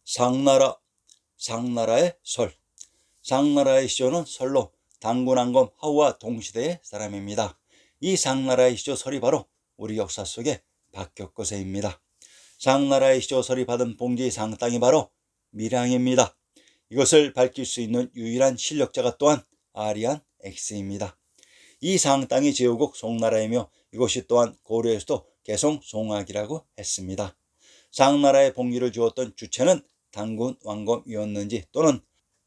상나라, 상나라의 설. 상나라의 시조는 설로 당군왕검 하우와 동시대의 사람입니다. 이 상나라의 시조 설이 바로 우리 역사 속의 박격거세입니다. 상나라의 시조 설이 받은 봉지 상땅이 바로 밀양입니다. 이것을 밝힐 수 있는 유일한 실력자가 또한 아리안 X입니다. 이 상땅이 제후국 송나라이며 이곳이 또한 고려에서도 개성 송악이라고 했습니다. 상나라에 봉기를 주었던 주체는 당군 왕검이었는지 또는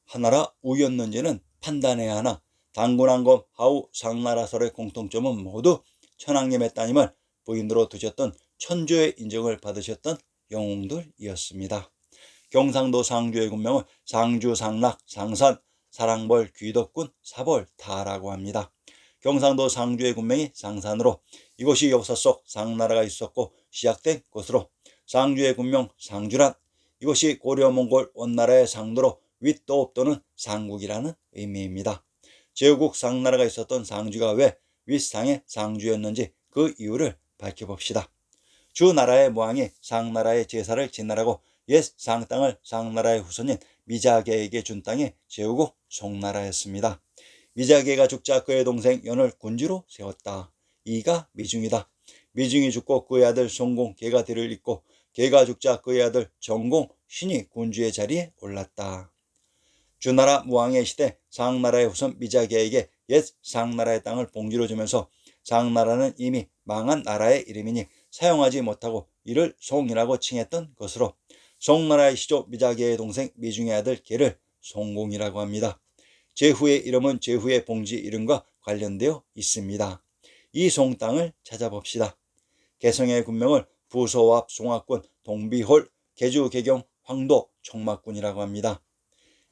하나라 우였는지는 판단해야 하나 당군 왕검 하우 상나라설의 공통점은 모두 천황님의 따님을 부인으로 두셨던 천주의 인정을 받으셨던 영웅들이었습니다. 경상도 상주의 군명을 상주, 상락, 상산, 사랑벌, 귀덕군, 사벌, 다라고 합니다. 경상도 상주의 군명이 상산으로 이곳이 역사 속 상나라가 있었고 시작된 곳으로 상주의 군명 상주란 이곳이 고려 몽골 원나라의 상도로 윗도 또는 상국이라는 의미입니다. 제후국 상나라가 있었던 상주가 왜 윗상의 상주였는지 그 이유를 밝혀봅시다. 주나라의 모왕이 상나라의 제사를 지내라고 옛 상땅을 상나라의 후손인 미자계에게 준 땅이 제후국 송나라였습니다. 미자계가 죽자 그의 동생 연을 군주로 세웠다. 이가 미중이다. 미중이 죽고 그의 아들 송공 계가 뒤를 잇고 계가 죽자 그의 아들 정공 신이 군주의 자리에 올랐다. 주나라 무왕의 시대 상나라의 후손 미자계에게 옛 상나라의 땅을 봉지로 주면서 상나라는 이미 망한 나라의 이름이니 사용하지 못하고 이를 송이라고 칭했던 것으로 송나라의 시조 미자계의 동생 미중의 아들 계를 송공이라고 합니다. 제후의 이름은 제후의 봉지 이름과 관련되어 있습니다. 이 송땅을 찾아봅시다. 개성의 군명을 부소합 송악군 동비홀 개주 개경 황도 총막군이라고 합니다.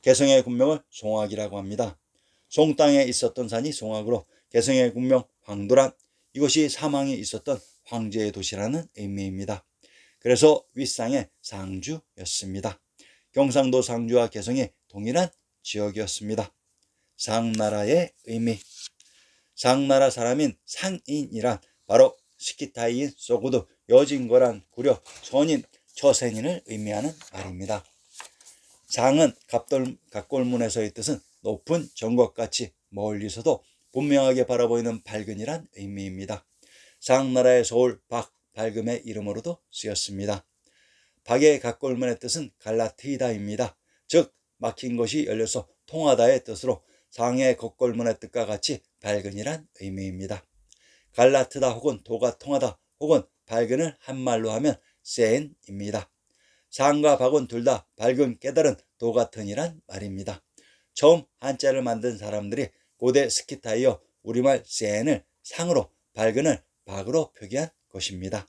개성의 군명을 송악이라고 합니다. 송땅에 있었던 산이 송악으로 개성의 군명 황도란 이것이 사망이 있었던 황제의 도시라는 의미입니다. 그래서 윗상의 상주였습니다. 경상도 상주와 개성이 동일한 지역이었습니다. 상나라의 의미. 상나라 사람인 상인이란 바로 스키타이인 소구드 여진거란 구려 선인 처센인을 의미하는 말입니다. 상은 갑골문에서의 뜻은 높은 정것같이 멀리서도 분명하게 바라보이는 밝은이란 의미입니다. 상나라의 서울 박, 밝음의 이름으로도 쓰였습니다. 박의 갑골문의 뜻은 갈라트이다입니다. 즉 막힌 것이 열려서 통하다의 뜻으로 상의 겉골문의 뜻과 같이 밝은이란 의미입니다. 갈라트다 혹은 도가 통하다 혹은 밝은을 한말로 하면 센입니다. 상과 박은 둘 다 밝은 깨달은 도 같은이란 말입니다. 처음 한자를 만든 사람들이 고대 스키타이어 우리말 센을 상으로 밝은을 박으로 표기한 것입니다.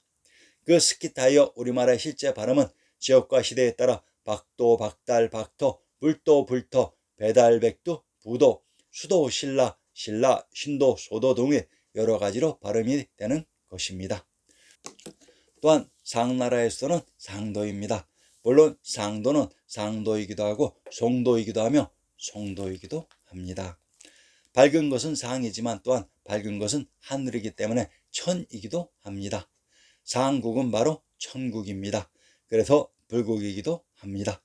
그 스키타이어 우리말의 실제 발음은 지역과 시대에 따라 박도, 박달, 박터, 불도, 불터, 배달, 백두, 부도, 수도, 신라, 신라, 신도, 소도 등의 여러 가지로 발음이 되는 것입니다. 또한 상나라의 수도는 상도입니다. 물론 상도는 상도이기도 하고 송도이기도 하며 송도이기도 합니다. 밝은 것은 상이지만 또한 밝은 것은 하늘이기 때문에 천이기도 합니다. 상국은 바로 천국입니다. 그래서 불국이기도 합니다.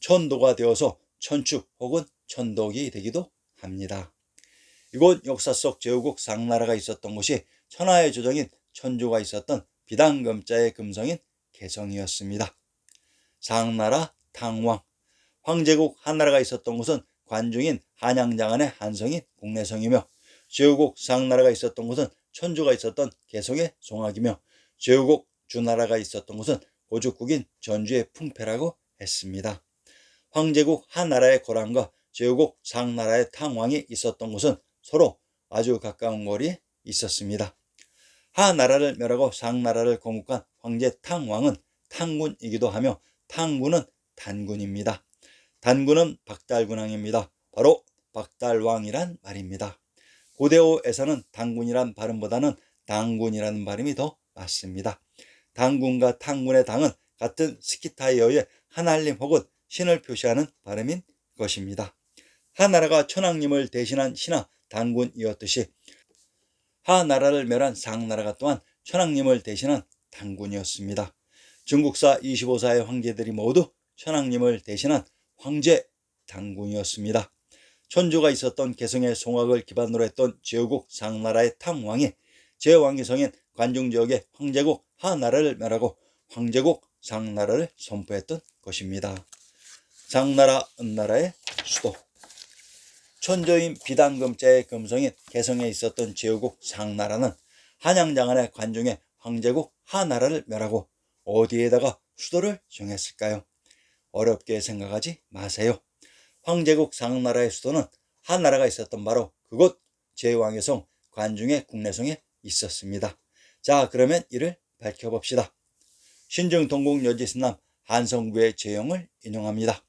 천도가 되어서 천축 혹은 천덕이 되기도 합니다. 이곳 역사 속 제후국 상나라가 있었던 곳이 천하의 조정인 천조가 있었던 비단금자의 금성인 개성이었습니다. 상나라 탕왕. 황제국 한나라가 있었던 곳은 관중인 한양장안의 한성인 공내성이며 제후국 상나라가 있었던 곳은 천주가 있었던 개성의 송악이며 제후국 주나라가 있었던 곳은 고죽국인 전주의 풍패라고 했습니다. 황제국 한나라의 고랑과 제후국 상나라의 탕왕이 있었던 곳은 서로 아주 가까운 거리에 있었습니다. 한나라를 멸하고 상나라를 건국한 황제 탕왕은 탕군이기도 하며 탕군은 단군입니다. 단군은 박달군왕입니다. 바로 박달왕이란 말입니다. 고대어에서는 단군이란 발음보다는 당군이라는 발음이 더 맞습니다. 당군과 탕군의 당은 같은 스키타이어의 하나님 혹은 신을 표시하는 발음인 것입니다. 한나라가 천황님을 대신한 신하 당군이었듯이 한나라를 멸한 상나라가 또한 천황님을 대신한 당군이었습니다. 중국사 25사의 황제들이 모두 천황님을 대신한 황제 당군이었습니다. 천주가 있었던 개성의 송악을 기반으로 했던 제후국 상나라의 탕왕이 제왕이 성인 관중지역의 황제국 하나라를 멸하고 황제국 상나라를 선포했던 것입니다. 상나라 은나라의 수도. 천조인 비단금자의 금성인 개성에 있었던 제후국 상나라는 한양장안의 관중의 황제국 하나라를 멸하고 어디에다가 수도를 정했을까요? 어렵게 생각하지 마세요. 황제국 상나라의 수도는 하나라가 있었던 바로 그곳 제왕의 성 관중의 국내성에 있었습니다. 자, 그러면 이를 밝혀봅시다. 신증동국 여지신남 한성부의 제형을 인용합니다.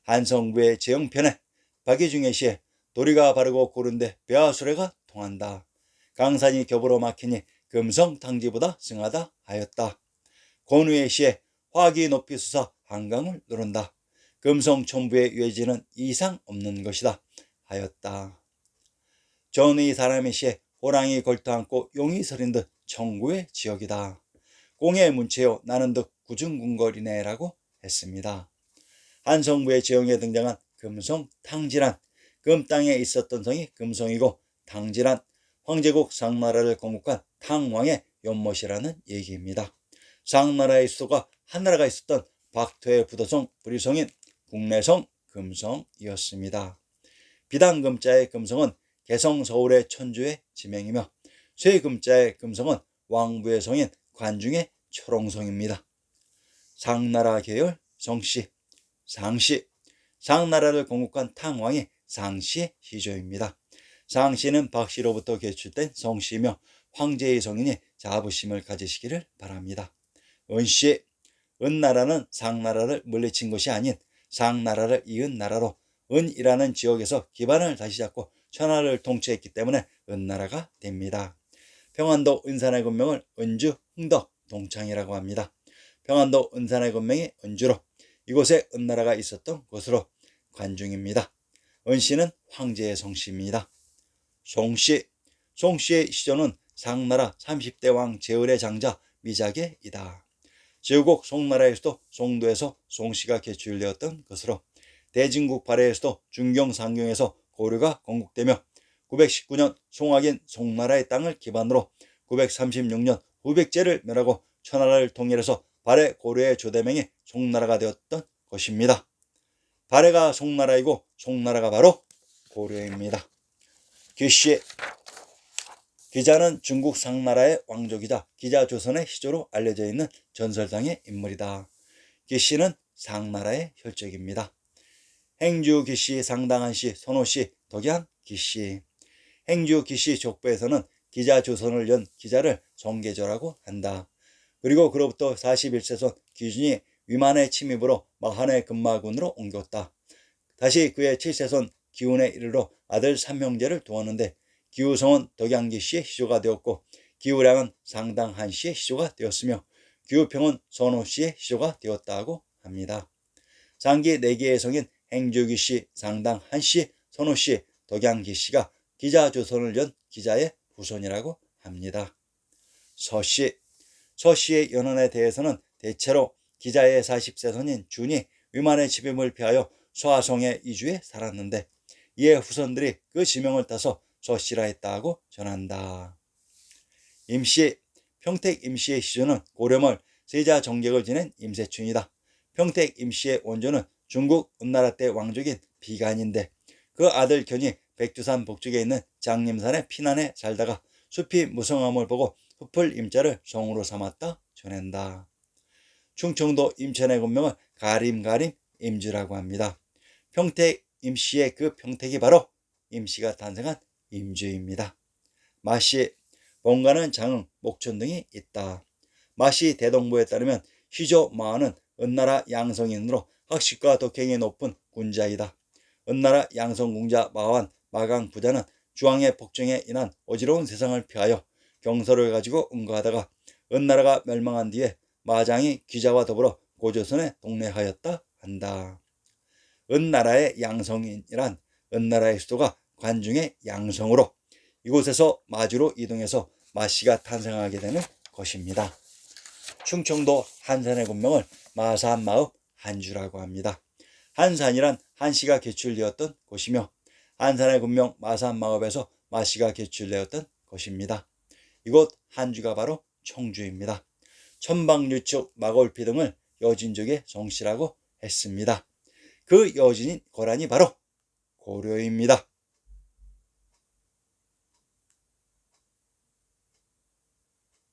한성부의 제형편에 박이중의 시에 도리가 바르고 고른데 벼수레가 통한다. 강산이 겹으로 막히니 금성탕지보다 승하다 하였다. 권우의 시에 화기 높이 솟아 한강을 누른다. 금성천부의 유해지는 이상 없는 것이다 하였다. 전의 사람의 시에 호랑이 걸터앉고 용이 서린 듯 청구의 지역이다. 공의 문체요 나는 듯 구중궁궐이네 라고 했습니다. 한성부의 제형에 등장한 금성 탕지란 금땅에 있었던 성이 금성이고 탕지란 황제국 상나라를 건국한 탕왕의 연못이라는 얘기입니다. 상나라의 수도가 한나라가 있었던 박토의 부도성 부리성인 국내성 금성이었습니다. 비단금자의 금성은 개성 서울의 천주의 지명이며 쇠금자의 금성은 왕부의 성인 관중의 초롱성입니다. 상나라 계열 성씨, 상씨. 상나라를 건국한 탕왕이 상씨의 시조입니다. 상씨는 박씨로부터 개출된 성씨이며 황제의 성인이 자부심을 가지시기를 바랍니다. 은씨. 은나라는 상나라를 물리친 것이 아닌 상나라를 이은 나라로 은이라는 지역에서 기반을 다시 잡고 천하를 통치했기 때문에 은나라가 됩니다. 평안도 은산의 군명을 은주, 흥덕, 동창이라고 합니다. 평안도 은산의 군명이 은주로 이곳에 은나라가 있었던 곳으로 관중입니다. 은씨는 황제의 성씨입니다. 송씨. 송씨의 시조는 상나라 30대 왕 제을의 장자 미작의이다. 제후국 송나라의 수도 송도에서 송씨가 개출되었던 것으로 대진국 발해에서도 중경 상경에서 고려가 건국되며 919년 송악인 송나라의 땅을 기반으로 936년 후백제를 멸하고 천하를 통일해서 발해 고려의 조대명이 송나라가 되었던 것입니다. 발해가 송나라이고 송나라가 바로 고려입니다. 기씨. 기자는 중국 상나라의 왕족이자 기자조선의 시조로 알려져 있는 전설상의 인물이다. 기씨는 상나라의 혈족입니다. 행주 기씨, 상당한씨, 선호씨, 덕양 기씨. 행주 기씨 족보에서는 기자조선을 연 기자를 정계조라고 한다. 그리고 그로부터 41세손 기준이 위만의 침입으로 마한의 금마군으로 옮겼다. 다시 그의 7세손 기운에 이르러 아들 삼형제를 두었는데 기우성은 덕양기씨의 시조가 되었고 기우량은 상당한씨의 시조가 되었으며 기우평은 선호씨의 시조가 되었다고 합니다. 장기 4개의 성인 행주기씨, 상당한씨, 선호씨, 덕양기씨가 기자조선을 연 기자의 후손이라고 합니다. 서씨. 서씨의 연원에 대해서는 대체로 기자의 40세손인 준이 위만의 침입을 피하여 서하성의 이주에 살았는데 이의 후손들이 그 지명을 따서 서씨라 했다고 전한다. 임씨. 평택 임씨의 시조는 고려말 세자 정객을 지낸 임세춘이다. 평택 임씨의 원조는 중국 은나라 때 왕족인 비간인데 그 아들 견이 백두산 북쪽에 있는 장림산의 피난에 살다가 숲이 무성함을 보고 흡을 임자를 성으로 삼았다 전한다. 충청도 임천의 군명은 가림가림 임주라고 합니다. 평택 임씨의 그 평택이 바로 임씨가 탄생한 임주입니다. 마씨. 본가는 장흥, 목천 등이 있다. 마씨 대동부에 따르면 시조 마하는 은나라 양성인으로 학식과 덕행이 높은 군자이다. 은나라 양성궁자 마완 마강 부자는 주왕의 폭정에 인한 어지러운 세상을 피하여 경서를 가지고 응거하다가 은나라가 멸망한 뒤에 마장이 귀자와 더불어 고조선에 동래하였다 한다. 은나라의 양성인이란 은나라의 수도가 관중의 양성으로 이곳에서 마주로 이동해서 마씨가 탄생하게 되는 것입니다. 충청도 한산의 군명을 마산마읍 한주라고 합니다. 한산이란 한씨가 개출되었던 곳이며 한산의 군명 마산마읍에서 마씨가 개출되었던 곳입니다. 이곳 한주가 바로 청주입니다. 천방유축, 마골피 등을 여진족의 성씨라고 했습니다. 그 여진인 고란이 바로 고려입니다.